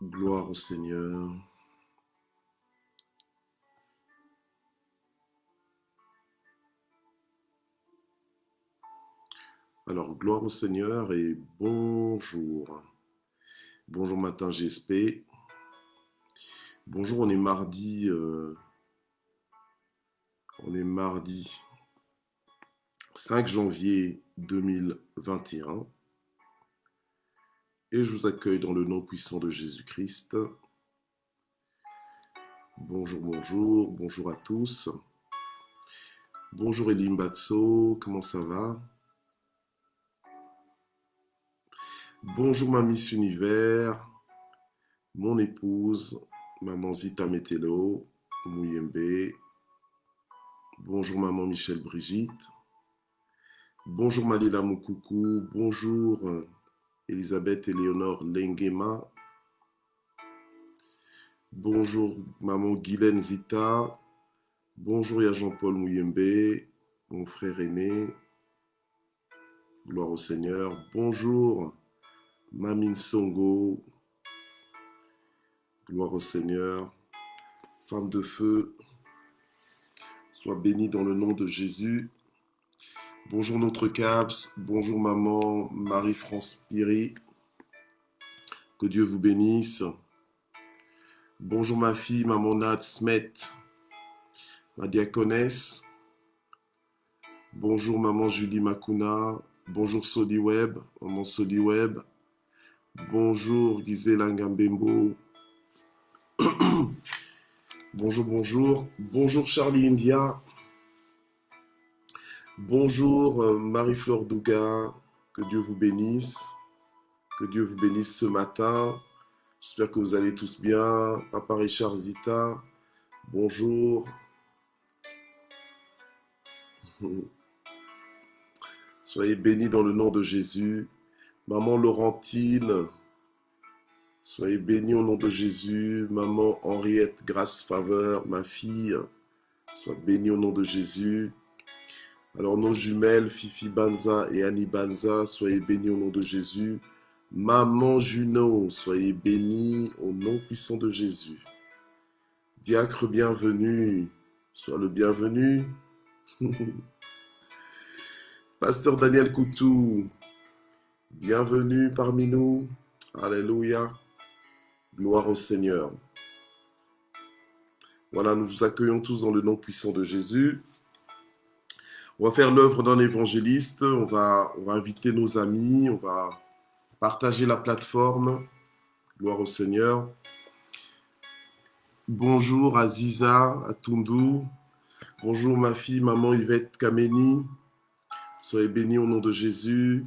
Gloire au Seigneur. Alors, gloire au Seigneur et bonjour. Bonjour matin GSP. Bonjour, on est mardi 5 janvier 2021 et je vous accueille dans le nom puissant de Jésus-Christ. Bonjour, bonjour, bonjour à tous. Bonjour Elim Batso, comment ça va? Bonjour ma Miss Univers, mon épouse, maman Zita Metelo, Mouyembe. Bonjour maman Michel Brigitte. Bonjour Malila Moukoukou. Bonjour Elisabeth Éléonore Lengema. Bonjour maman Guylaine Zita. Bonjour ya Jean-Paul Mouyembe, mon frère aîné. Gloire au Seigneur. Bonjour Mamine Songo. Gloire au Seigneur. Femme de feu, sois bénie dans le nom de Jésus. Bonjour notre Caps, bonjour maman Marie-France Piri, que Dieu vous bénisse. Bonjour ma fille, maman Nad Smet, ma diaconesse. Bonjour maman Julie Makuna, bonjour Soliweb, maman Soliweb. Bonjour Gisela Ngambembo. Bonjour, bonjour. Bonjour Charlie India. Bonjour Marie-Flore Douga, que Dieu vous bénisse. Que Dieu vous bénisse ce matin. J'espère que vous allez tous bien. Papa Richard Zita, bonjour. Soyez bénis dans le nom de Jésus. Maman Laurentine, soyez bénis au nom de Jésus. Maman Henriette Grâce Faveur, ma fille, sois bénie au nom de Jésus. Alors nos jumelles, Fifi Banza et Annie Banza, soyez bénis au nom de Jésus. Maman Juno, soyez bénie au nom puissant de Jésus. Diacre bienvenu, sois le bienvenu. Pasteur Daniel Coutou, bienvenue parmi nous. Alléluia. Gloire au Seigneur. Voilà, nous vous accueillons tous dans le nom puissant de Jésus. On va faire l'œuvre d'un évangéliste. On va inviter nos amis. On va partager la plateforme. Gloire au Seigneur. Bonjour à Ziza, à Tundu. Bonjour ma fille, maman Yvette Kameni. Soyez bénis au nom de Jésus.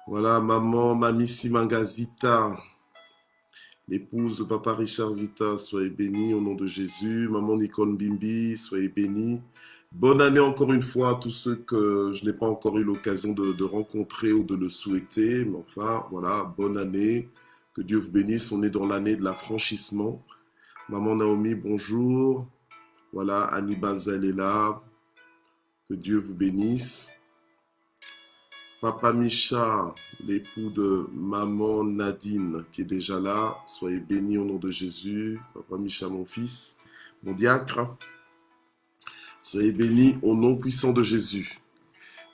Voilà, maman Mami Simanga Zita, l'épouse de papa Richard Zita, soyez bénis au nom de Jésus. Maman Nicole Bimbi, soyez bénis. Bonne année encore une fois à tous ceux que je n'ai pas encore eu l'occasion de rencontrer ou de le souhaiter. Mais enfin, voilà, bonne année. Que Dieu vous bénisse. On est dans l'année de l'affranchissement. Maman Naomi, bonjour. Voilà, Annie Banzel est là. Que Dieu vous bénisse. Papa Micha, l'époux de maman Nadine, qui est déjà là. Soyez bénis au nom de Jésus. Papa Micha, mon fils, mon diacre. Soyez bénis au nom puissant de Jésus.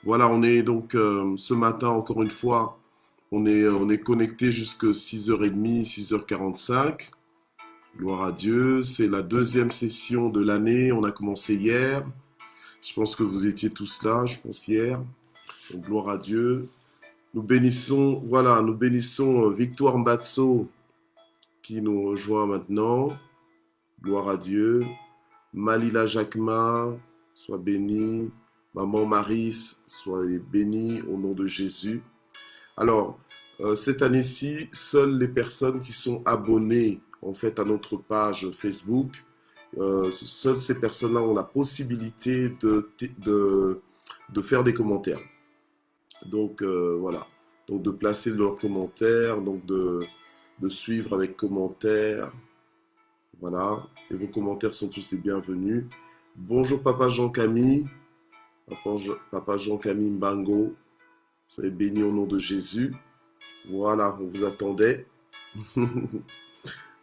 Voilà, on est donc ce matin, encore une fois, on est connecté jusqu'à 6h30, 6h45. Gloire à Dieu. C'est la deuxième session de l'année. On a commencé hier. Je pense que vous étiez tous là, je pense hier. Donc, gloire à Dieu. Nous bénissons Victoire Mbatso qui nous rejoint maintenant. Gloire à Dieu. Malila Jacquemin, sois bénie. Maman Maris, soyez bénie au nom de Jésus. Alors, cette année-ci, seules les personnes qui sont abonnées en fait à notre page Facebook, seules ces personnes-là ont la possibilité de faire des commentaires. Donc voilà, donc de placer leurs commentaires, donc de suivre avec commentaires. Voilà, et vos commentaires sont tous les bienvenus. Bonjour Papa Jean-Camille, Papa Jean-Camille Mbango, soyez bénis au nom de Jésus. Voilà, on vous attendait.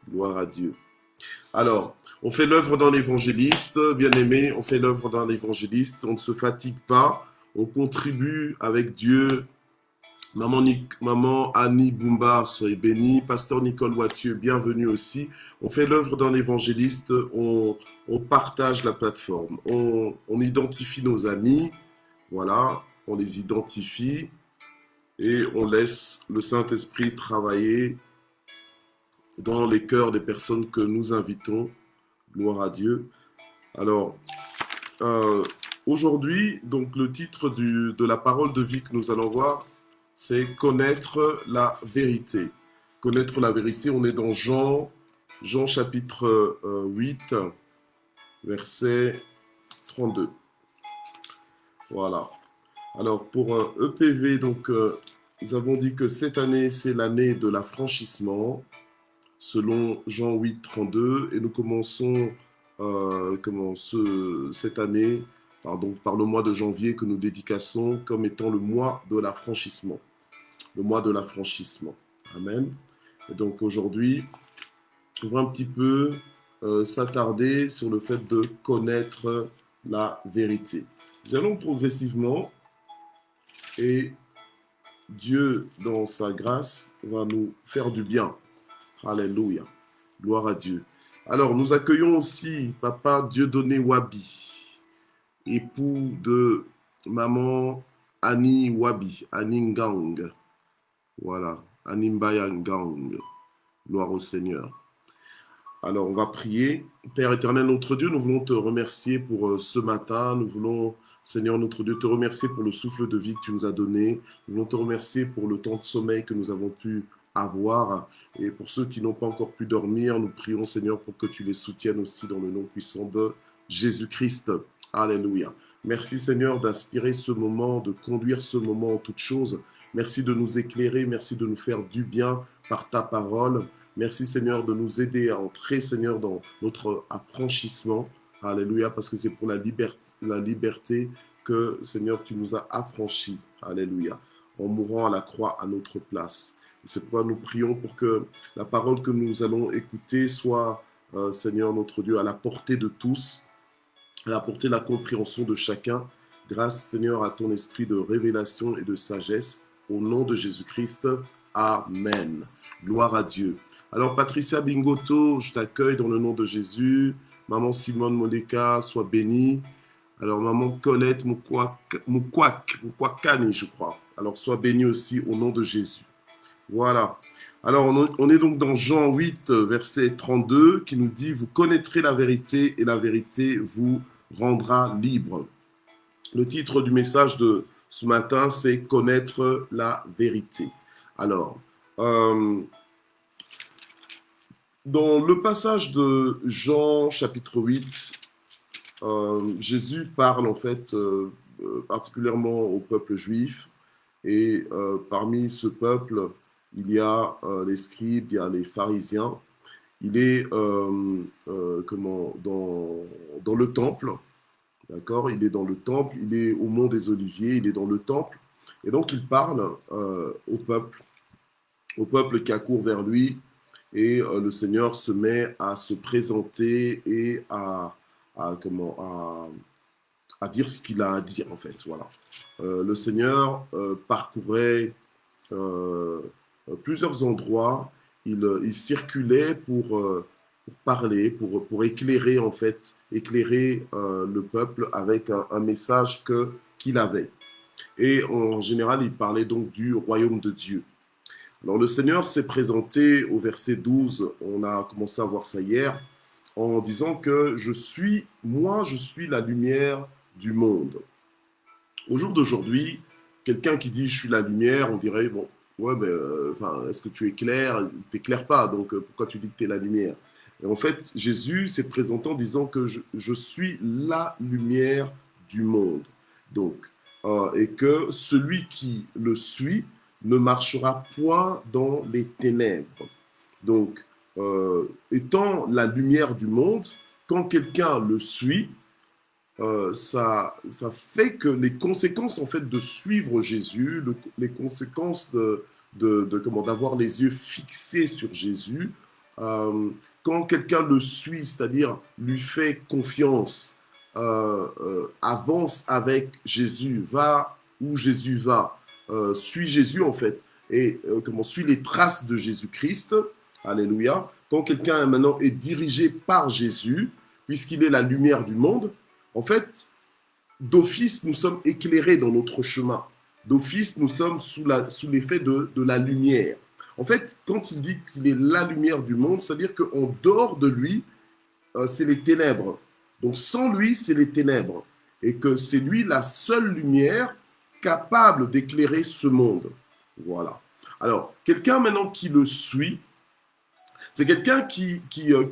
Gloire à Dieu. Alors, on fait l'œuvre d'un évangéliste, bien aimé, on fait l'œuvre d'un évangéliste, on ne se fatigue pas, on contribue avec Dieu. Maman Annie Boumba, soyez bénie. Pasteur Nicole Wathieu, bienvenue aussi. On fait l'œuvre d'un évangéliste, on partage la plateforme, on identifie nos amis, voilà, on les identifie et on laisse le Saint-Esprit travailler dans les cœurs des personnes que nous invitons. Gloire à Dieu. Alors, aujourd'hui, donc le titre de la parole de vie que nous allons voir, c'est connaître la vérité. Connaître la vérité, on est dans Jean chapitre 8, verset 32. Voilà. Alors pour EPV, donc nous avons dit que cette année, c'est l'année de l'affranchissement, selon Jean 8, 32, et nous commençons cette année par le mois de janvier que nous dédicassons comme étant le mois de l'affranchissement. Le mois de l'affranchissement. Amen. Et donc aujourd'hui, on va un petit peu s'attarder sur le fait de connaître la vérité. Nous allons progressivement et Dieu, dans sa grâce, va nous faire du bien. Alléluia. Gloire à Dieu. Alors, nous accueillons aussi Papa Dieudonné Wabi, époux de maman Annie Wabi, Annie Ngang. Voilà, Annie Mbaya Ngang. Gloire au Seigneur. Alors, on va prier. Père éternel, notre Dieu, nous voulons te remercier pour ce matin. Nous voulons, Seigneur, notre Dieu, te remercier pour le souffle de vie que tu nous as donné. Nous voulons te remercier pour le temps de sommeil que nous avons pu avoir. Et pour ceux qui n'ont pas encore pu dormir, nous prions, Seigneur, pour que tu les soutiennes aussi dans le nom puissant de Jésus-Christ. Alléluia. Merci, Seigneur, d'inspirer ce moment, de conduire ce moment en toutes choses. Merci de nous éclairer. Merci de nous faire du bien par ta parole. Merci Seigneur de nous aider à entrer Seigneur dans notre affranchissement. Alléluia, parce que c'est pour la liberté que Seigneur tu nous as affranchis. Alléluia, en mourant à la croix à notre place. Et c'est pourquoi nous prions pour que la parole que nous allons écouter soit Seigneur notre Dieu à la portée de tous, à la portée de la compréhension de chacun. Grâce Seigneur à ton esprit de révélation et de sagesse. Au nom de Jésus-Christ. Amen. Gloire à Dieu. Alors, Patricia Bingoto, je t'accueille dans le nom de Jésus. Maman Simone Moleka, sois bénie. Alors, maman Colette Moukwakani, je crois. Alors, sois bénie aussi au nom de Jésus. Voilà. Alors, on est donc dans Jean 8, verset 32, qui nous dit « Vous connaîtrez la vérité et la vérité vous rendra libre ». Le titre du message de ce matin, c'est « Connaître la vérité ». Alors, dans le passage de Jean chapitre 8, Jésus parle en fait particulièrement au peuple juif et parmi ce peuple, il y a les scribes, il y a les pharisiens. Il est dans le temple, d'accord? Il est dans le temple, il est au mont des Oliviers, il est dans le temple et donc il parle au peuple qui accourt vers lui. Et le Seigneur se met à se présenter et à dire ce qu'il a à dire, en fait. Voilà. Le Seigneur parcourait plusieurs endroits. Il circulait pour parler, pour éclairer, en fait, éclairer le peuple avec un message qu'il avait. Et en général, il parlait donc du royaume de Dieu. Alors le Seigneur s'est présenté au verset 12, on a commencé à voir ça hier, en disant que je suis la lumière du monde. Au jour d'aujourd'hui, quelqu'un qui dit je suis la lumière, on dirait bon, ouais, mais est-ce que tu éclaires? Tu n'éclaires pas, donc pourquoi tu dis que tu es la lumière? Et en fait, Jésus s'est présenté en disant que je suis la lumière du monde. Donc, et que celui qui le suit ne marchera point dans les ténèbres. Donc, étant la lumière du monde, quand quelqu'un le suit, ça fait que les conséquences en fait de suivre Jésus, les conséquences d'avoir les yeux fixés sur Jésus. Quand quelqu'un le suit, c'est-à-dire lui fait confiance, avance avec Jésus, va où Jésus va, suit Jésus en fait, et suit les traces de Jésus-Christ, alléluia. Quand quelqu'un maintenant est dirigé par Jésus, puisqu'il est la lumière du monde, en fait, d'office, nous sommes éclairés dans notre chemin. D'office, nous sommes sous l'effet de la lumière. En fait, quand il dit qu'il est la lumière du monde, c'est-à-dire qu'en dehors de lui, c'est les ténèbres. Donc sans lui, c'est les ténèbres. Et que c'est lui la seule lumière capable d'éclairer ce monde. Voilà. Alors, quelqu'un maintenant qui le suit, c'est quelqu'un qui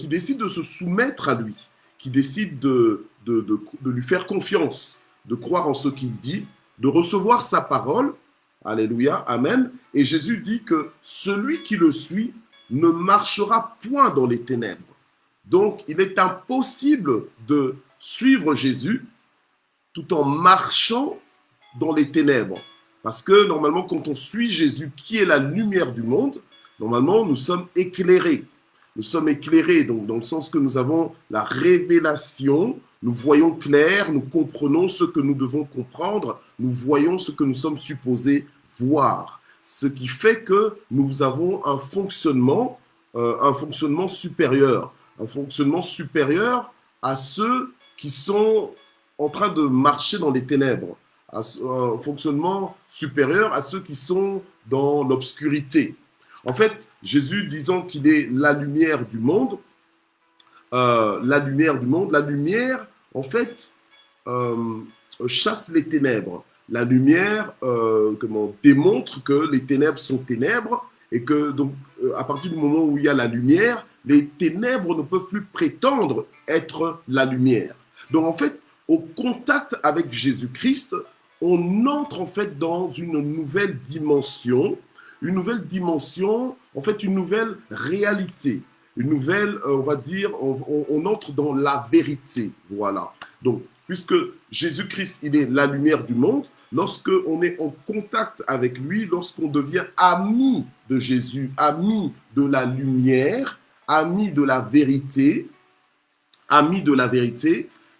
décide de se soumettre à lui, qui décide de lui faire confiance, de croire en ce qu'il dit, de recevoir sa parole. Alléluia, amen. Et Jésus dit que celui qui le suit ne marchera point dans les ténèbres. Donc, il est impossible de suivre Jésus tout en marchant dans les ténèbres. Parce que normalement, quand on suit Jésus, qui est la lumière du monde, normalement, nous sommes éclairés. Nous sommes éclairés, donc dans le sens que nous avons la révélation, nous voyons clair, nous comprenons ce que nous devons comprendre, nous voyons ce que nous sommes supposés voir. Ce qui fait que nous avons un fonctionnement supérieur. Un fonctionnement supérieur à ceux qui sont en train de marcher dans les ténèbres. Un fonctionnement supérieur à ceux qui sont dans l'obscurité. En fait, Jésus disant qu'il est la lumière du monde, la lumière, en fait, chasse les ténèbres. La lumière démontre que les ténèbres sont ténèbres et que donc à partir du moment où il y a la lumière, les ténèbres ne peuvent plus prétendre être la lumière. Donc en fait, au contact avec Jésus-Christ, on entre en fait dans une nouvelle dimension, en fait une nouvelle réalité, une nouvelle, on va dire, on entre dans la vérité, voilà. Donc, puisque Jésus-Christ, il est la lumière du monde, lorsqu'on est en contact avec lui, lorsqu'on devient ami de Jésus, ami de la lumière, ami de la vérité,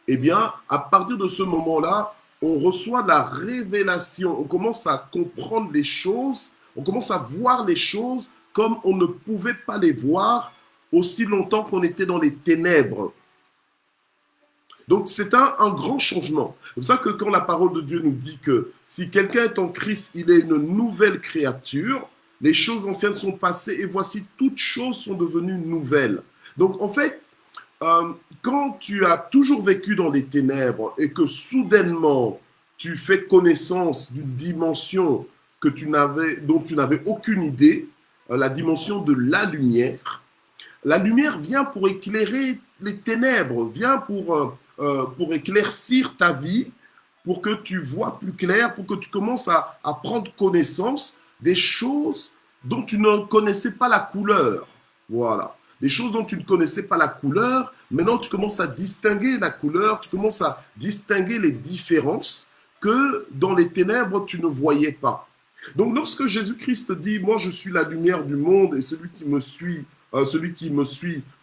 eh bien, à partir de ce moment-là, on reçoit la révélation, on commence à comprendre les choses, on commence à voir les choses comme on ne pouvait pas les voir aussi longtemps qu'on était dans les ténèbres. Donc, c'est un grand changement. C'est pour ça que quand la parole de Dieu nous dit que si quelqu'un est en Christ, il est une nouvelle créature, les choses anciennes sont passées et voici, toutes choses sont devenues nouvelles. Donc, en fait, quand tu as toujours vécu dans les ténèbres et que soudainement, tu fais connaissance d'une dimension dont tu n'avais aucune idée, la dimension de la lumière vient pour éclairer les ténèbres, vient pour éclaircir ta vie, pour que tu vois plus clair, pour que tu commences à prendre connaissance des choses dont tu ne connaissais pas la couleur. Voilà. Des choses dont tu ne connaissais pas la couleur, maintenant tu commences à distinguer la couleur, tu commences à distinguer les différences que dans les ténèbres tu ne voyais pas. Donc lorsque Jésus-Christ dit « Moi je suis la lumière du monde et celui qui me suit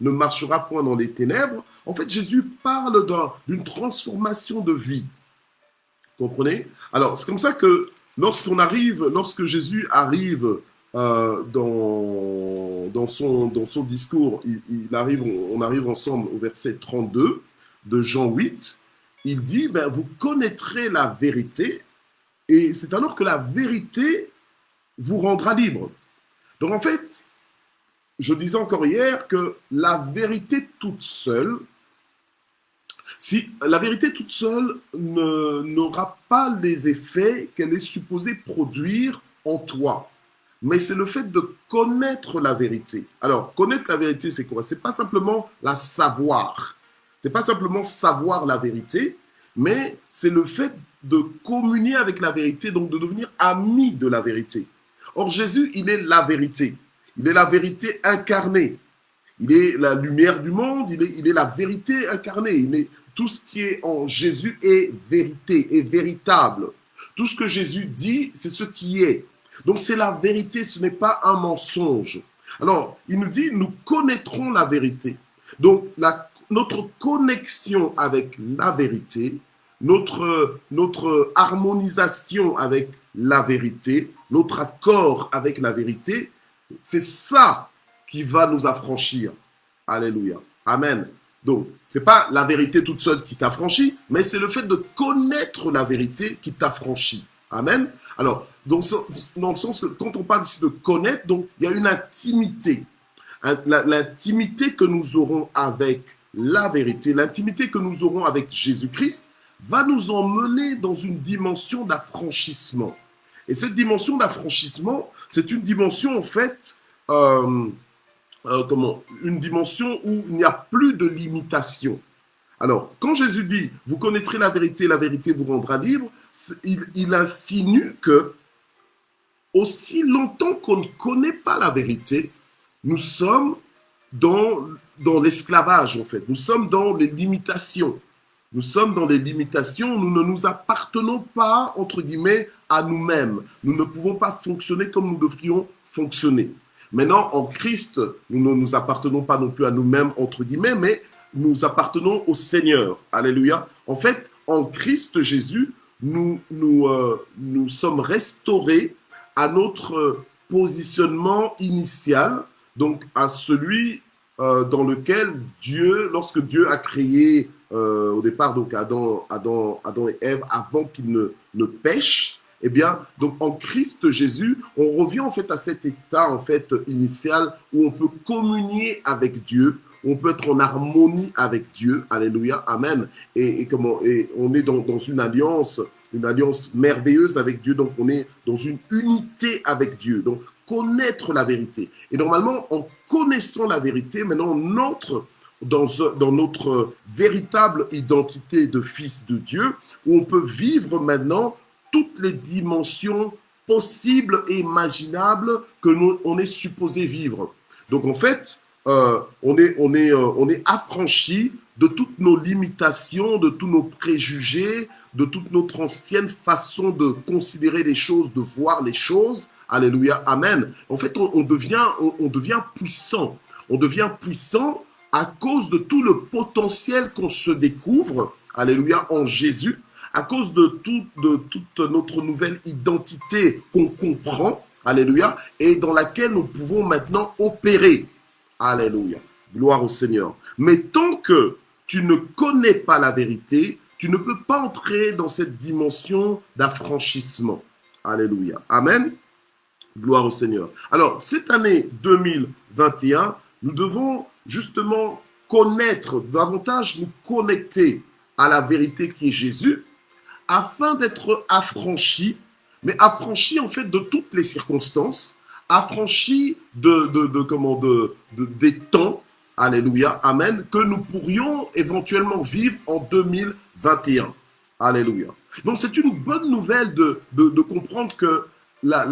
ne marchera point dans les ténèbres », en fait Jésus parle d'une transformation de vie. Vous comprenez? Alors c'est comme ça que lorsque Jésus arrive dans son discours, on arrive ensemble au verset 32 de Jean 8, il dit « Vous connaîtrez la vérité et c'est alors que la vérité vous rendra libre. » Donc en fait, je disais encore hier que la vérité toute seule, si la vérité toute seule n'aura pas les effets qu'elle est supposée produire en toi, mais c'est le fait de connaître la vérité. Alors, connaître la vérité, c'est quoi? C'est pas simplement la savoir. C'est pas simplement savoir la vérité, mais c'est le fait de communier avec la vérité, donc de devenir ami de la vérité. Or, Jésus, il est la vérité. Il est la vérité incarnée. Il est la lumière du monde, il est la vérité incarnée. Tout ce qui est en Jésus est vérité, est véritable. Tout ce que Jésus dit, c'est ce qui est. Donc c'est la vérité, ce n'est pas un mensonge. Alors, il nous dit, nous connaîtrons la vérité. Donc, notre connexion avec la vérité, notre harmonisation avec la vérité, notre accord avec la vérité, c'est ça qui va nous affranchir. Alléluia. Amen. Donc, ce n'est pas la vérité toute seule qui t'affranchit, mais c'est le fait de connaître la vérité qui t'affranchit. Amen. Alors, dans le sens que quand on parle ici de connaître, donc il y a une intimité. L'intimité que nous aurons avec la vérité, l'intimité que nous aurons avec Jésus-Christ, va nous emmener dans une dimension d'affranchissement. Et cette dimension d'affranchissement, c'est une dimension en fait, une dimension où il n'y a plus de limitation. Alors, quand Jésus dit « Vous connaîtrez la vérité vous rendra libre », il insinue que aussi longtemps qu'on ne connaît pas la vérité, nous sommes dans l'esclavage en fait. Nous sommes dans les limitations. Nous sommes dans les limitations, nous ne nous appartenons pas, entre guillemets, à nous-mêmes. Nous ne pouvons pas fonctionner comme nous devrions fonctionner. Maintenant, en Christ, nous ne nous appartenons pas non plus à nous-mêmes, entre guillemets, mais nous appartenons au Seigneur. Alléluia. En fait, en Christ Jésus, nous sommes restaurés à notre positionnement initial, donc à celui dans lequel Dieu, lorsque Dieu a créé au départ donc Adam et Ève, avant qu'ils ne pêchent, eh bien, donc en Christ Jésus, on revient en fait à cet état en fait initial où on peut communier avec Dieu, où on peut être en harmonie avec Dieu. Alléluia, amen. Et on est dans une alliance merveilleuse avec Dieu. Donc on est dans une unité avec Dieu. Donc connaître la vérité. Et normalement, en connaissant la vérité, maintenant on entre dans notre véritable identité de fils de Dieu, où on peut vivre maintenant toutes les dimensions possibles et imaginables que on est supposé vivre. Donc en fait, on est affranchi de toutes nos limitations, de tous nos préjugés, de toute notre ancienne façon de considérer les choses, de voir les choses. Alléluia, amen. En fait, on devient puissant. On devient puissant à cause de tout le potentiel qu'on se découvre, alléluia, en Jésus, à cause de toute notre nouvelle identité qu'on comprend, alléluia, et dans laquelle nous pouvons maintenant opérer. Alléluia, gloire au Seigneur. Mais tant que tu ne connais pas la vérité, tu ne peux pas entrer dans cette dimension d'affranchissement. Alléluia, amen. Gloire au Seigneur. Alors, cette année 2021, nous devons justement connaître davantage, nous connecter à la vérité qui est Jésus, afin d'être affranchis, mais affranchis en fait de toutes les circonstances, affranchis des temps, alléluia, amen, que nous pourrions éventuellement vivre en 2021. Alléluia. Donc c'est une bonne nouvelle de comprendre que la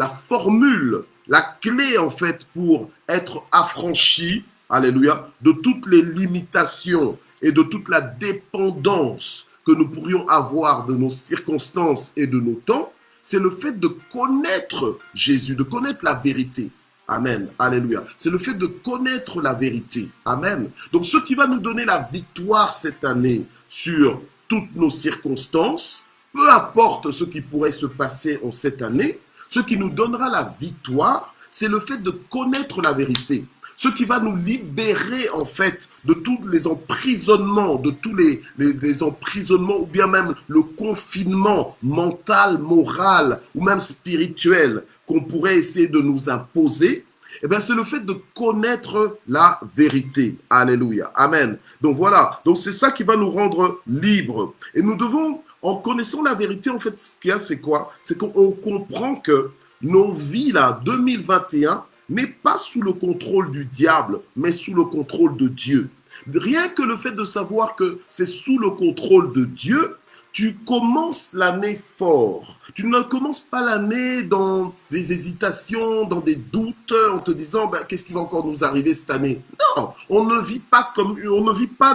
formule, la clé en fait pour être affranchi, alléluia, de toutes les limitations et de toute la dépendance que nous pourrions avoir de nos circonstances et de nos temps, c'est le fait de connaître Jésus, de connaître la vérité. Amen. Alléluia. C'est le fait de connaître la vérité. Amen. Donc ce qui va nous donner la victoire cette année sur toutes nos circonstances, peu importe ce qui pourrait se passer en cette année, ce qui nous donnera la victoire, c'est le fait de connaître la vérité. Ce qui va nous libérer en fait de tous les emprisonnements, de tous les emprisonnements ou bien même le confinement mental, moral ou même spirituel qu'on pourrait essayer de nous imposer, eh bien c'est le fait de connaître la vérité. Alléluia. Amen. Donc voilà, donc c'est ça qui va nous rendre libres. Et nous devons, en connaissant la vérité, en fait, ce qu'il y a, c'est quoi? C'est qu'on comprend que nos vies, là, 2021, n'est pas sous le contrôle du diable, mais sous le contrôle de Dieu. Rien que le fait de savoir que c'est sous le contrôle de Dieu, tu commences l'année fort. Tu ne commences pas l'année dans des hésitations, dans des doutes, en te disant qu'est-ce qui va encore nous arriver cette année. Non, on ne vit pas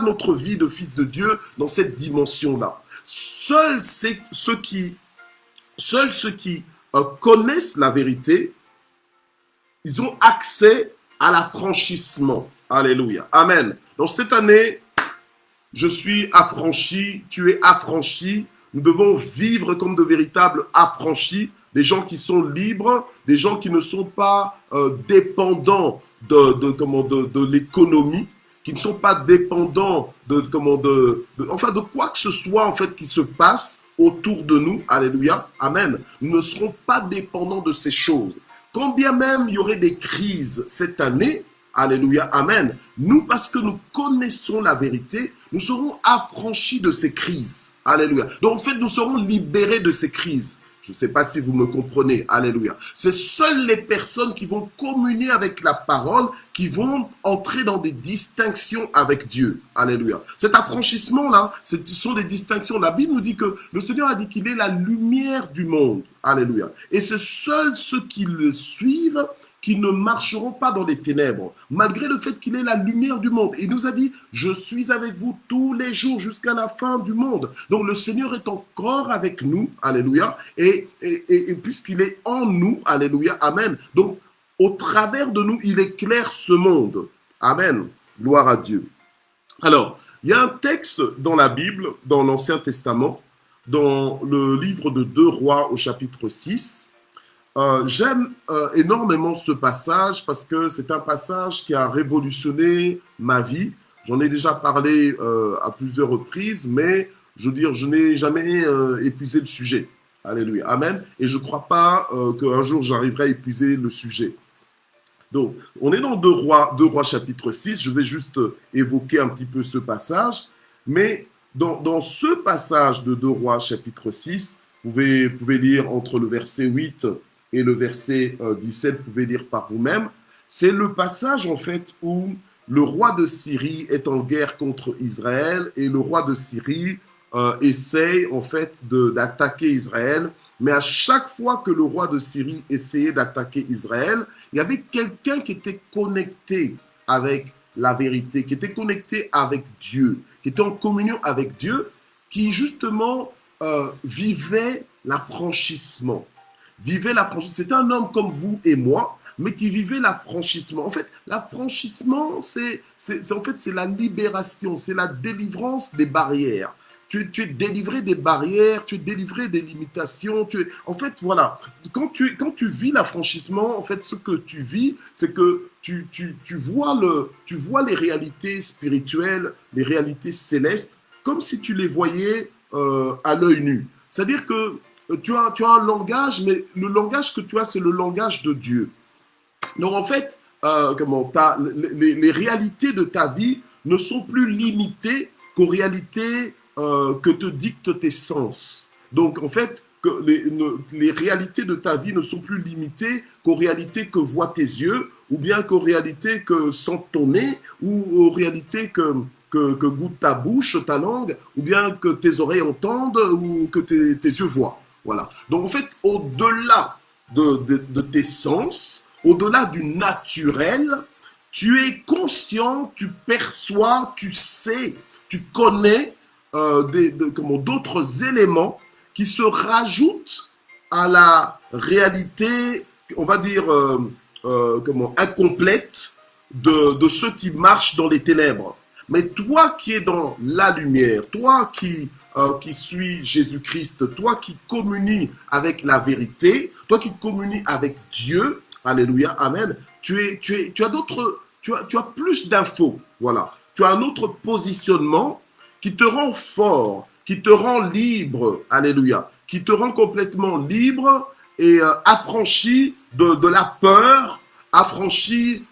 notre vie de fils de Dieu dans cette dimension-là. Seuls ceux qui seuls ceux qui connaissent la vérité, ils ont accès à l'affranchissement. Alléluia. Amen. Donc cette année, je suis affranchi, tu es affranchi. Nous devons vivre comme de véritables affranchis, des gens qui sont libres, des gens qui ne sont pas dépendants de l'économie, qui ne sont pas dépendants enfin de quoi que ce soit en fait qui se passe autour de nous. Alléluia. Amen. Nous ne serons pas dépendants de ces choses. Quand bien même il y aurait des crises cette année, alléluia, amen, nous, parce que nous connaissons la vérité, nous serons affranchis de ces crises. Alléluia. Donc, en fait, nous serons libérés de ces crises. Je ne sais pas si vous me comprenez. Alléluia. C'est seules les personnes qui vont communier avec la parole qui vont entrer dans des distinctions avec Dieu. Alléluia. Cet affranchissement-là, ce sont des distinctions. La Bible nous dit que le Seigneur a dit qu'il est la lumière du monde. Alléluia. Et c'est seuls ceux qui le suivent qui ne marcheront pas dans les ténèbres, malgré le fait qu'il est la lumière du monde. Il nous a dit, je suis avec vous tous les jours jusqu'à la fin du monde. Donc le Seigneur est encore avec nous, alléluia, et puisqu'il est en nous, alléluia, amen. Donc au travers de nous, il éclaire ce monde. Amen. Gloire à Dieu. Alors, il y a un texte dans la Bible, dans l'Ancien Testament, dans le livre de 2 Rois au chapitre 6, j'aime énormément ce passage parce que c'est un passage qui a révolutionné ma vie. J'en ai déjà parlé à plusieurs reprises, mais je veux dire, je n'ai jamais épuisé le sujet. Alléluia. Amen. Et je ne crois pas qu'un jour j'arriverai à épuiser le sujet. Donc, on est dans 2 Rois chapitre 6. Je vais juste évoquer un petit peu ce passage. Mais dans ce passage de 2 Rois chapitre 6, vous pouvez lire entre le verset 8 et le verset 17, vous pouvez lire par vous-même. C'est le passage, en fait, où le roi de Syrie est en guerre contre Israël et le roi de Syrie essaye, en fait, d'attaquer Israël. Mais à chaque fois que le roi de Syrie essayait d'attaquer Israël, il y avait quelqu'un qui était connecté avec la vérité, qui était connecté avec Dieu, qui était en communion avec Dieu, qui, justement, vivait l'affranchissement. C'était un homme comme vous et moi, mais qui vivait l'affranchissement. En fait, l'affranchissement, c'est la libération, c'est la délivrance des barrières. Tu es délivré des barrières, tu es délivré des limitations. En fait, voilà, quand tu vis l'affranchissement, en fait, ce que tu vis, c'est que tu vois les réalités spirituelles, les réalités célestes, comme si tu les voyais à l'œil nu. C'est-à-dire que tu as un langage, mais le langage que tu as, c'est le langage de Dieu. Donc en fait, les réalités de ta vie ne sont plus limitées qu'aux réalités que te dictent tes sens. Donc en fait, que les réalités de ta vie ne sont plus limitées qu'aux réalités que voient tes yeux, ou bien qu'aux réalités que sent ton nez, ou aux réalités que goûte ta bouche, ta langue, ou bien que tes oreilles entendent, ou que tes yeux voient. Voilà. Donc en fait, au-delà de tes sens, au-delà du naturel, tu es conscient, tu perçois, tu sais, tu connais d'autres éléments qui se rajoutent à la réalité, on va dire, incomplète de ceux qui marchent dans les ténèbres. Mais toi qui es dans la lumière, toi qui suis Jésus-Christ, toi qui communies avec la vérité, toi qui communies avec Dieu, alléluia, amen, tu as plus d'infos, voilà. Tu as un autre positionnement qui te rend fort, qui te rend libre, alléluia, qui te rend complètement libre et affranchi de la peur, affranchi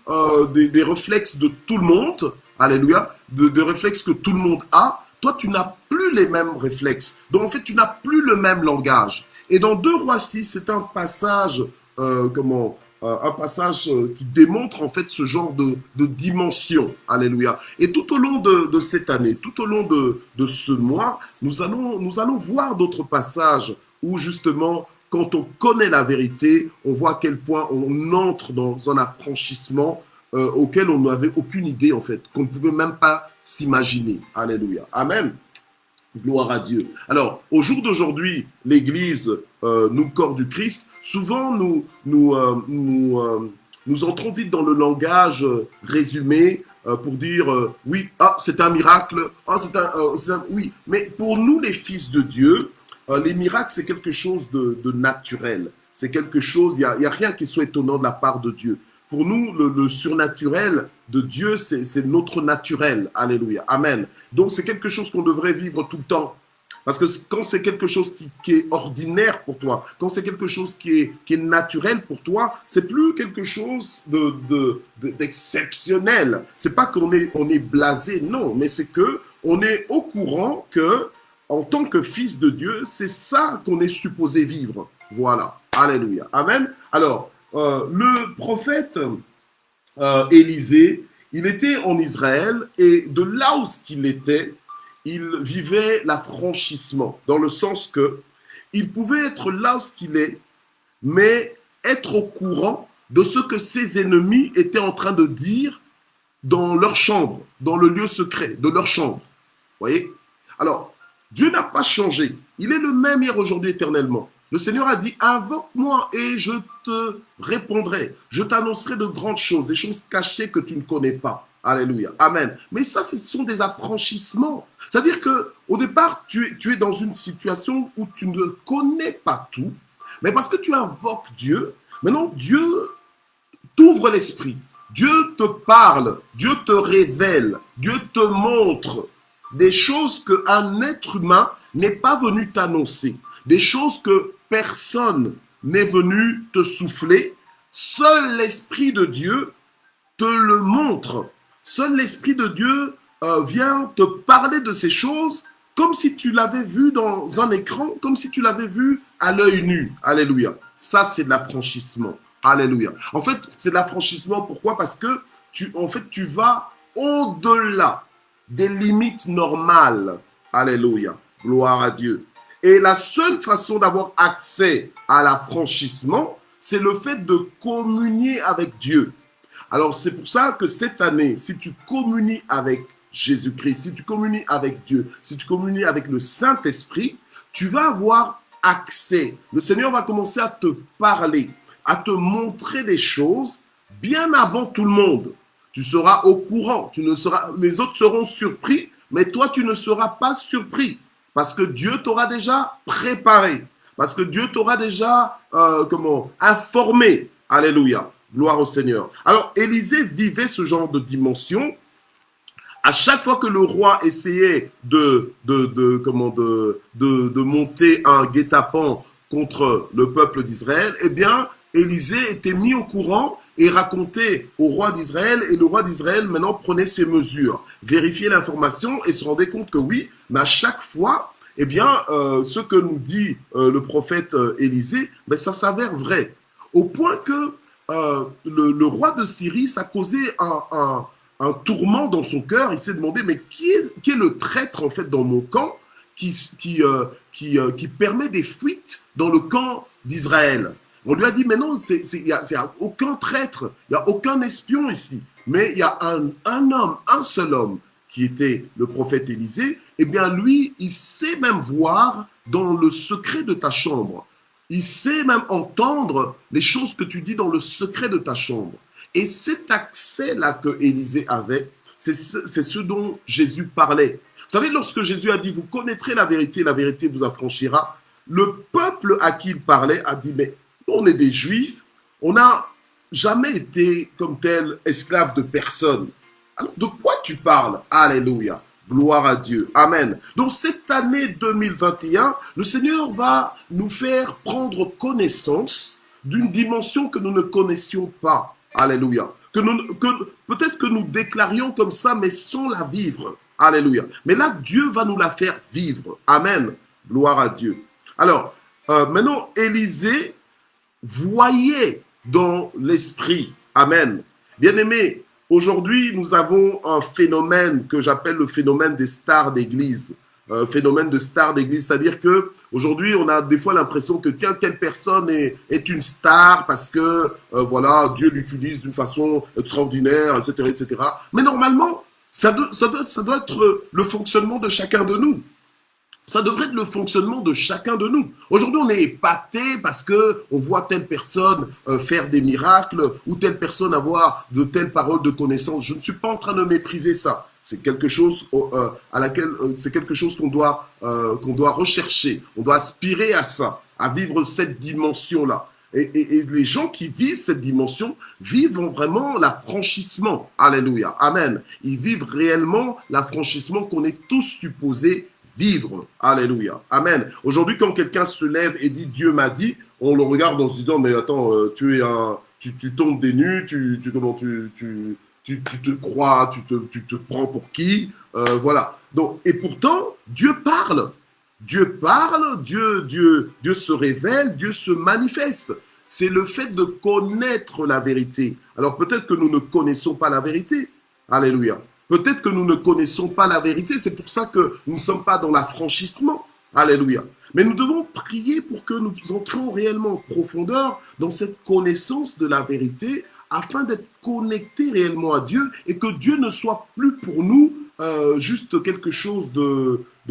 des réflexes de tout le monde, alléluia, des réflexes que tout le monde a. Toi, tu n'as plus les mêmes réflexes. Donc, en fait, tu n'as plus le même langage. Et dans 2 Rois 6, c'est un passage, un passage qui démontre en fait ce genre de dimension. Alléluia. Et tout au long de cette année, tout au long de ce mois, nous allons voir d'autres passages où justement, quand on connaît la vérité, on voit à quel point on entre dans un affranchissement auquel on n'avait aucune idée en fait, qu'on ne pouvait même pas s'imaginer. Alléluia. Amen. Gloire à Dieu. Alors, au jour d'aujourd'hui, l'Église, nous, corps du Christ, souvent nous entrons vite dans le langage résumé pour dire oui, ah, c'est un miracle, ah, oui. Mais pour nous, les fils de Dieu, les miracles, c'est quelque chose de naturel. C'est quelque chose, il y a rien qui soit étonnant de la part de Dieu. Pour nous, le surnaturel de Dieu, c'est notre naturel. Alléluia. Amen. Donc, c'est quelque chose qu'on devrait vivre tout le temps. Parce que quand c'est quelque chose qui est ordinaire pour toi, quand c'est quelque chose qui est naturel pour toi, c'est plus quelque chose d'exceptionnel. C'est pas qu'on est, on est blasé, non, mais c'est que on est au courant que, en tant que fils de Dieu, c'est ça qu'on est supposé vivre. Voilà. Alléluia. Amen. Alors, le prophète Élisée, il était en Israël et de là où il était, il vivait l'affranchissement, dans le sens que il pouvait être là où il est, mais être au courant de ce que ses ennemis étaient en train de dire dans leur chambre, dans le lieu secret de leur chambre. Vous voyez? Alors, Dieu n'a pas changé. Il est le même hier, aujourd'hui, éternellement. Le Seigneur a dit, invoque-moi et je te répondrai. Je t'annoncerai de grandes choses, des choses cachées que tu ne connais pas. Alléluia. Amen. Mais ça, ce sont des affranchissements. C'est-à-dire que au départ, tu es dans une situation où tu ne connais pas tout, mais parce que tu invoques Dieu, maintenant Dieu t'ouvre l'esprit. Dieu te parle, Dieu te révèle, Dieu te montre des choses qu'un être humain n'est pas venu t'annoncer, des choses que personne n'est venu te souffler. Seul l'Esprit de Dieu te le montre. Seul l'Esprit de Dieu vient te parler de ces choses comme si tu l'avais vu dans un écran, comme si tu l'avais vu à l'œil nu. Alléluia. Ça, c'est de l'affranchissement. Alléluia. En fait, c'est de l'affranchissement. Pourquoi? Parce que tu vas au-delà des limites normales. Alléluia. Gloire à Dieu. Et la seule façon d'avoir accès à l'affranchissement, c'est le fait de communier avec Dieu. Alors, c'est pour ça que cette année, si tu communies avec Jésus-Christ, si tu communies avec Dieu, si tu communies avec le Saint-Esprit, tu vas avoir accès. Le Seigneur va commencer à te parler, à te montrer des choses bien avant tout le monde. Tu seras au courant, les autres seront surpris, mais toi, tu ne seras pas surpris parce que Dieu t'aura déjà préparé, parce que Dieu t'aura déjà informé. Alléluia. Gloire au Seigneur. Alors, Élisée vivait ce genre de dimension. À chaque fois que le roi essayait de monter un guet-apens contre le peuple d'Israël, eh bien, Élisée était mis au courant et racontait au roi d'Israël, et le roi d'Israël maintenant prenait ses mesures, vérifiait l'information et se rendait compte que oui, mais à chaque fois, eh bien, ce que nous dit le prophète Élisée, ben, ça s'avère vrai. Au point que le roi de Syrie, ça causait un tourment dans son cœur. Il s'est demandé, mais qui est le traître en fait dans mon camp qui permet des fuites dans le camp d'Israël? On lui a dit, mais non, il n'y a aucun traître, il n'y a aucun espion ici. Mais il y a un homme, un seul homme, qui était le prophète Élisée. Eh bien, lui, il sait même voir dans le secret de ta chambre. Il sait même entendre les choses que tu dis dans le secret de ta chambre. Et cet accès-là que Élisée avait, c'est ce dont Jésus parlait. Vous savez, lorsque Jésus a dit, vous connaîtrez la vérité vous affranchira, le peuple à qui il parlait a dit, mais on est des Juifs, on n'a jamais été comme tel esclave de personne. Alors, de quoi tu parles? Alléluia. Gloire à Dieu. Amen. Donc, cette année 2021, le Seigneur va nous faire prendre connaissance d'une dimension que nous ne connaissions pas. Alléluia. Peut-être que nous déclarions comme ça, mais sans la vivre. Alléluia. Mais là, Dieu va nous la faire vivre. Amen. Gloire à Dieu. Alors, maintenant, Élisée voyait dans l'esprit. Amen. Bien-aimés, aujourd'hui, nous avons un phénomène que j'appelle le phénomène des stars d'église. Phénomène de stars d'église, c'est-à-dire que aujourd'hui, on a des fois l'impression que tiens, telle personne est une star parce que voilà, Dieu l'utilise d'une façon extraordinaire, etc., etc. Mais normalement, ça doit être le fonctionnement de chacun de nous. Ça devrait être le fonctionnement de chacun de nous. Aujourd'hui, on est épaté parce que on voit telle personne faire des miracles ou telle personne avoir de telles paroles de connaissance. Je ne suis pas en train de mépriser ça. C'est quelque chose c'est quelque chose qu'on doit rechercher. On doit aspirer à ça, à vivre cette dimension-là. Et les gens qui vivent cette dimension vivent vraiment l'affranchissement. Alléluia. Amen. Ils vivent réellement l'affranchissement qu'on est tous supposés vivre. Alléluia. Amen. Aujourd'hui, quand quelqu'un se lève et dit Dieu m'a dit, on le regarde en se disant mais attends, tu tombes des nues, tu te crois, tu te prends pour qui, voilà. Donc, et pourtant, Dieu parle. Dieu parle, Dieu se révèle, Dieu se manifeste. C'est le fait de connaître la vérité. Alors peut-être que nous ne connaissons pas la vérité. Alléluia. Peut-être que nous ne connaissons pas la vérité. C'est pour ça que nous ne sommes pas dans l'affranchissement. Alléluia. Mais nous devons prier pour que nous entrions réellement en profondeur dans cette connaissance de la vérité afin d'être connectés réellement à Dieu et que Dieu ne soit plus pour nous juste quelque chose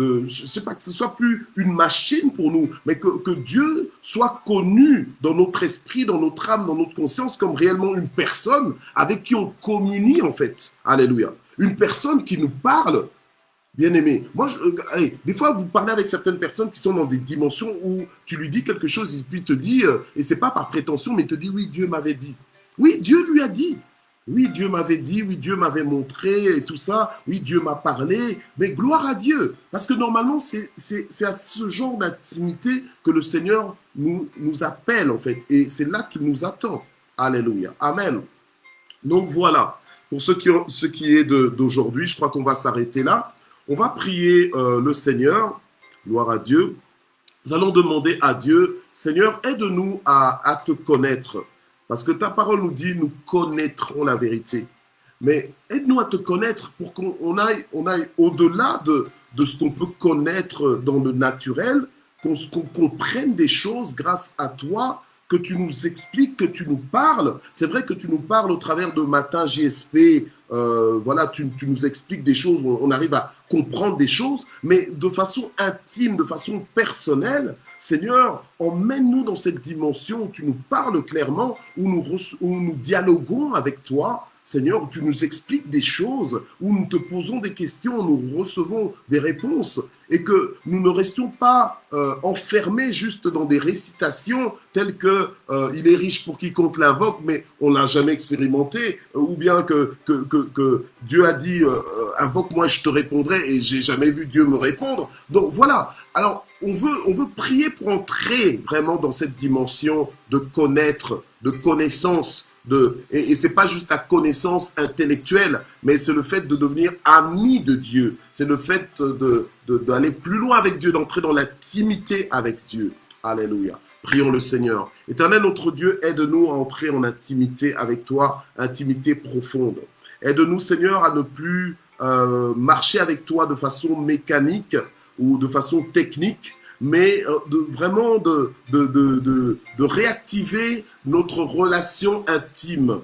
je sais pas, que ce soit plus une machine pour nous, mais que Dieu soit connu dans notre esprit, dans notre âme, dans notre conscience comme réellement une personne avec qui on communie en fait. Alléluia. Une personne qui nous parle. Bien-aimé, moi, des fois, vous parlez avec certaines personnes qui sont dans des dimensions où tu lui dis quelque chose et puis il te dit, et c'est pas par prétention, mais il te dit, oui, Dieu m'avait dit. Oui, Dieu lui a dit. Oui, Dieu m'avait dit, oui, Dieu m'avait montré et tout ça. Oui, Dieu m'a parlé. Mais gloire à Dieu. Parce que normalement, c'est à ce genre d'intimité que le Seigneur nous appelle, en fait. Et c'est là qu'il nous attend. Alléluia. Amen. Donc voilà. Pour ce qui est d'aujourd'hui, je crois qu'on va s'arrêter là. On va prier le Seigneur. Gloire à Dieu. Nous allons demander à Dieu, Seigneur, aide-nous à te connaître. Parce que ta parole nous dit, nous connaîtrons la vérité. Mais aide-nous à te connaître pour qu'on aille au-delà de ce qu'on peut connaître dans le naturel, qu'on comprenne des choses grâce à toi, que tu nous expliques, que tu nous parles. C'est vrai que tu nous parles au travers de Matin JSP, voilà, tu nous expliques des choses, on arrive à comprendre des choses, mais de façon intime, de façon personnelle. Seigneur, emmène-nous dans cette dimension où tu nous parles clairement, où nous dialoguons avec toi. Seigneur, où tu nous expliques des choses, où nous te posons des questions, nous recevons des réponses, et que nous ne restions pas enfermés juste dans des récitations telles que il est riche pour quiconque l'invoque, mais on l'a jamais expérimenté, ou bien que Dieu a dit invoque-moi, je te répondrai, et j'ai jamais vu Dieu me répondre. Donc voilà. Alors on veut prier pour entrer vraiment dans cette dimension de connaître, de connaissance. Et c'est pas juste la connaissance intellectuelle, mais c'est le fait de devenir ami de Dieu. C'est le fait d'aller plus loin avec Dieu, d'entrer dans l'intimité avec Dieu. Alléluia. Prions le Seigneur. Éternel notre Dieu, aide-nous à entrer en intimité avec toi, intimité profonde. Aide-nous Seigneur à ne plus marcher avec toi de façon mécanique ou de façon technique, mais vraiment de réactiver notre relation intime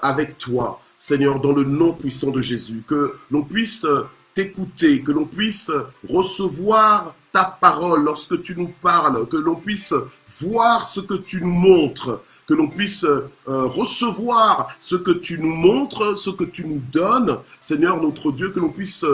avec toi, Seigneur, dans le nom puissant de Jésus, que l'on puisse t'écouter, que l'on puisse recevoir ta parole lorsque tu nous parles, que l'on puisse voir ce que tu nous montres, que l'on puisse recevoir ce que tu nous montres, ce que tu nous donnes, Seigneur notre Dieu, que l'on puisse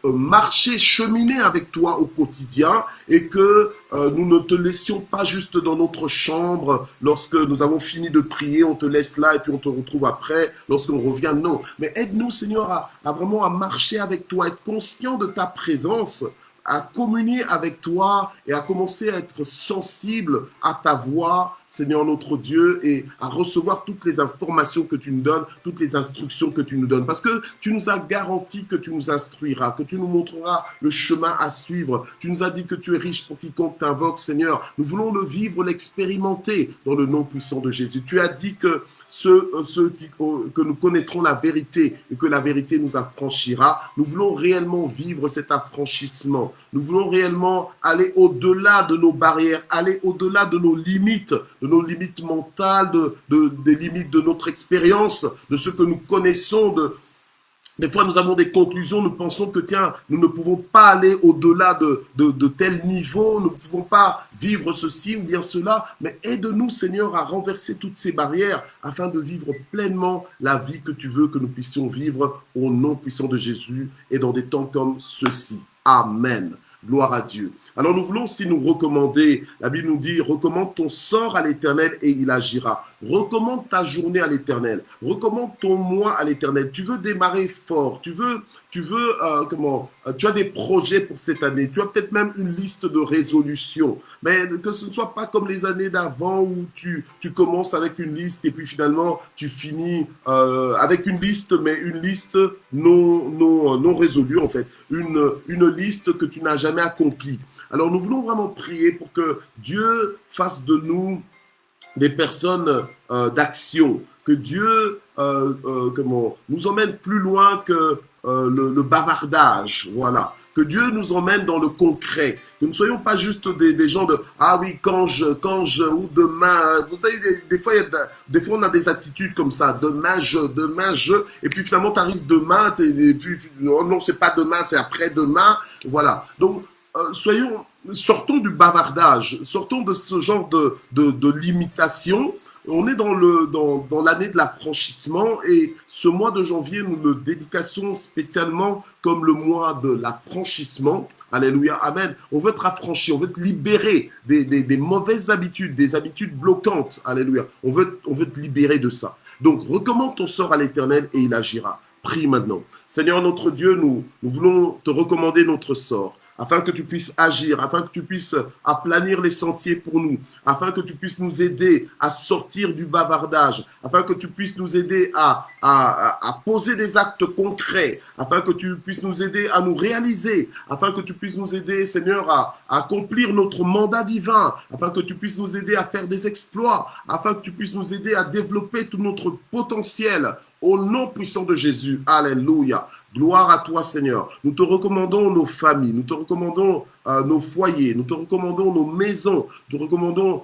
marcher, cheminer avec toi au quotidien et que nous ne te laissions pas juste dans notre chambre lorsque nous avons fini de prier, on te laisse là et puis on te retrouve après lorsqu'on revient. Non, mais aide-nous Seigneur à vraiment à marcher avec toi, être conscient de ta présence, à communier avec toi et à commencer à être sensible à ta voix, Seigneur notre Dieu, et à recevoir toutes les informations que tu nous donnes, toutes les instructions que tu nous donnes. Parce que tu nous as garanti que tu nous instruiras, que tu nous montreras le chemin à suivre. Tu nous as dit que tu es riche pour quiconque t'invoque, Seigneur. Nous voulons le vivre, l'expérimenter dans le nom puissant de Jésus. Tu as dit que que nous connaîtrons la vérité et que la vérité nous affranchira. Nous voulons réellement vivre cet affranchissement. Nous voulons réellement aller au-delà de nos barrières, aller au-delà de nos limites mentales, des limites de notre expérience, de ce que nous connaissons, Des fois, nous avons des conclusions, nous pensons que, tiens, nous ne pouvons pas aller au-delà de tel niveau, nous ne pouvons pas vivre ceci ou bien cela, mais aide-nous, Seigneur, à renverser toutes ces barrières afin de vivre pleinement la vie que tu veux que nous puissions vivre au nom puissant de Jésus et dans des temps comme ceux-ci. Amen. Gloire à Dieu. Alors nous voulons aussi nous recommander, la Bible nous dit, recommande ton sort à l'Éternel et il agira. Recommande ta journée à l'Éternel. Recommande ton mois à l'Éternel. Tu veux démarrer fort. Tu as des projets pour cette année. Tu as peut-être même une liste de résolutions. Mais que ce ne soit pas comme les années d'avant où tu commences avec une liste et puis finalement tu finis avec une liste, mais une liste non résolue en fait. Une liste que tu n'as jamais accomplie. Alors nous voulons vraiment prier pour que Dieu fasse de nous des personnes d'action, que Dieu nous emmène plus loin que le bavardage, voilà. Que Dieu nous emmène dans le concret, que nous ne soyons pas juste des gens de ah oui quand je ou demain. Vous savez des fois on a des attitudes comme ça, demain je et puis finalement tu arrives demain et puis oh non c'est pas demain c'est après-demain, voilà. Donc sortons du bavardage, sortons de ce genre de limitation. On est dans l'année de l'affranchissement et ce mois de janvier, nous le dédications spécialement comme le mois de l'affranchissement. Alléluia, amen. On veut être affranchi, on veut être libéré des mauvaises habitudes, des habitudes bloquantes. Alléluia. On veut te libérer de ça. Donc, recommande ton sort à l'Éternel et il agira. Prie maintenant. Seigneur notre Dieu, nous voulons te recommander notre sort, afin que tu puisses agir, afin que tu puisses aplanir les sentiers pour nous, afin que tu puisses nous aider à sortir du bavardage, afin que tu puisses nous aider à poser des actes concrets, afin que tu puisses nous aider à nous réaliser, afin que tu puisses nous aider, Seigneur, à accomplir notre mandat divin, afin que tu puisses nous aider à faire des exploits, afin que tu puisses nous aider à développer tout notre potentiel. Au nom puissant de Jésus, alléluia. Gloire à toi, Seigneur. Nous te recommandons nos familles, nous te recommandons nos foyers, nous te recommandons nos maisons, nous te recommandons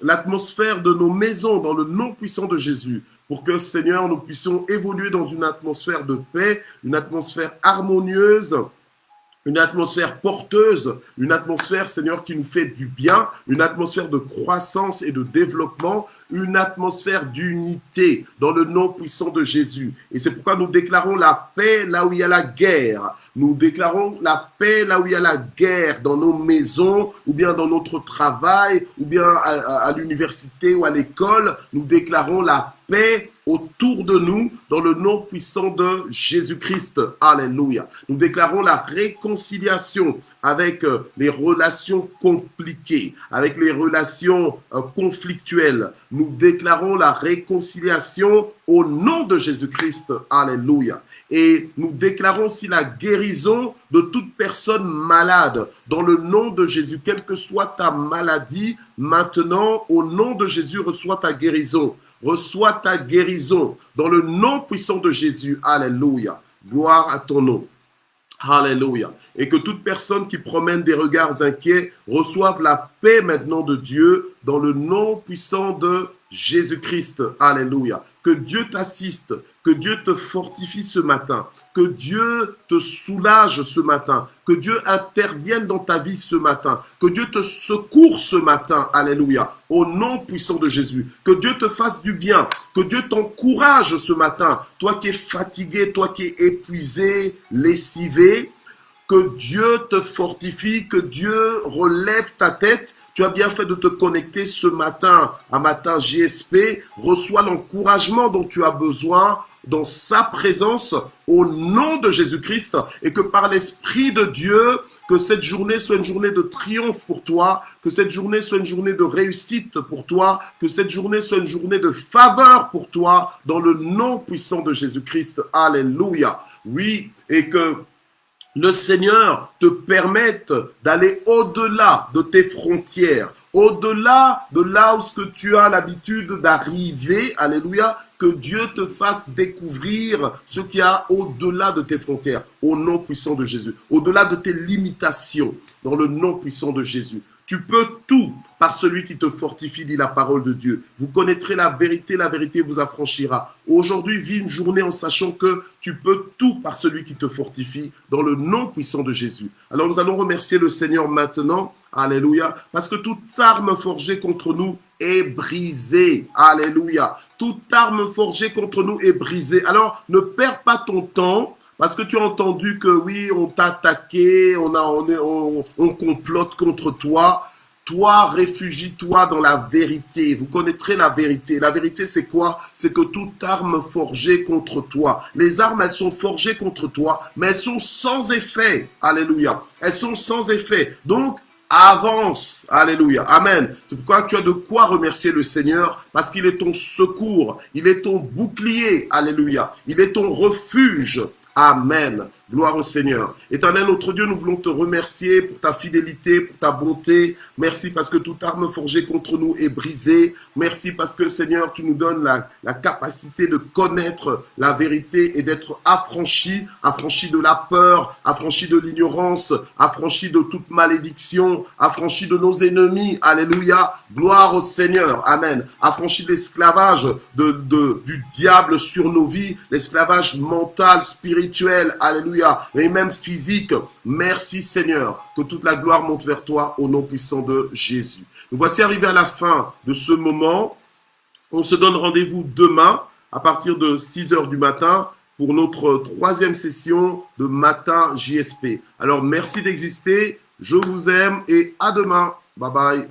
l'atmosphère de nos maisons dans le nom puissant de Jésus, pour que, Seigneur, nous puissions évoluer dans une atmosphère de paix, une atmosphère harmonieuse, une atmosphère porteuse, une atmosphère, Seigneur, qui nous fait du bien, une atmosphère de croissance et de développement, une atmosphère d'unité dans le nom puissant de Jésus. Et c'est pourquoi nous déclarons la paix là où il y a la guerre. Nous déclarons la paix là où il y a la guerre, dans nos maisons, ou bien dans notre travail, ou bien à l'université ou à l'école. Nous déclarons la paix autour de nous dans le nom puissant de Jésus-Christ. Alléluia. Nous déclarons la réconciliation avec les relations compliquées, avec les relations conflictuelles. Nous déclarons la réconciliation au nom de Jésus-Christ. Alléluia. Et nous déclarons aussi la guérison de toute personne malade dans le nom de Jésus. Quelle que soit ta maladie, maintenant, au nom de Jésus, reçois ta guérison. Reçois ta guérison dans le nom puissant de Jésus. Alléluia. Gloire à ton nom. Alléluia. Et que toute personne qui promène des regards inquiets reçoive la paix maintenant de Dieu dans le nom puissant de Jésus-Christ. Alléluia. Que Dieu t'assiste, que Dieu te fortifie ce matin, que Dieu te soulage ce matin, que Dieu intervienne dans ta vie ce matin, que Dieu te secourt ce matin. Alléluia. Au nom puissant de Jésus. Que Dieu te fasse du bien, que Dieu t'encourage ce matin. Toi qui es fatigué, toi qui es épuisé, lessivé, que Dieu te fortifie, que Dieu relève ta tête. Tu as bien fait de te connecter ce matin à Matin JSP. Reçois l'encouragement dont tu as besoin dans sa présence au nom de Jésus-Christ et que par l'Esprit de Dieu, que cette journée soit une journée de triomphe pour toi, que cette journée soit une journée de réussite pour toi, que cette journée soit une journée de faveur pour toi dans le nom puissant de Jésus-Christ. Alléluia. Oui, et que le Seigneur te permette d'aller au-delà de tes frontières, au-delà de là où ce que tu as l'habitude d'arriver, alléluia, que Dieu te fasse découvrir ce qu'il y a au-delà de tes frontières, au nom puissant de Jésus, au-delà de tes limitations, dans le nom puissant de Jésus. Tu peux tout par celui qui te fortifie, dit la parole de Dieu. Vous connaîtrez la vérité vous affranchira. Aujourd'hui, vis une journée en sachant que tu peux tout par celui qui te fortifie, dans le nom puissant de Jésus. Alors nous allons remercier le Seigneur maintenant, alléluia, parce que toute arme forgée contre nous est brisée, alléluia. Toute arme forgée contre nous est brisée. Alors ne perds pas ton temps, parce que tu as entendu que oui, on t'a attaqué, on complote contre toi. Toi, réfugie-toi dans la vérité. Vous connaîtrez la vérité. La vérité, c'est quoi? C'est que toute arme forgée contre toi. Les armes, elles sont forgées contre toi, mais elles sont sans effet. Alléluia. Elles sont sans effet. Donc, avance. Alléluia. Amen. C'est pourquoi tu as de quoi remercier le Seigneur, parce qu'il est ton secours. Il est ton bouclier. Alléluia. Il est ton refuge. Amen. Gloire au Seigneur. Éternel notre Dieu, nous voulons te remercier pour ta fidélité, pour ta bonté. Merci parce que toute arme forgée contre nous est brisée. Merci parce que, Seigneur, tu nous donnes la capacité de connaître la vérité et d'être affranchi de la peur, affranchi de l'ignorance, affranchi de toute malédiction, affranchi de nos ennemis. Alléluia. Gloire au Seigneur. Amen. Affranchi de l'esclavage du diable sur nos vies, l'esclavage mental, spirituel. Alléluia. Et même physique. Merci Seigneur, que toute la gloire monte vers toi au nom puissant de Jésus. Nous voici arrivés à la fin de ce moment. On se donne rendez-vous demain à partir de 6 heures du matin pour notre 3e session de Matin JSP. Alors merci d'exister, je vous aime et à demain. Bye bye.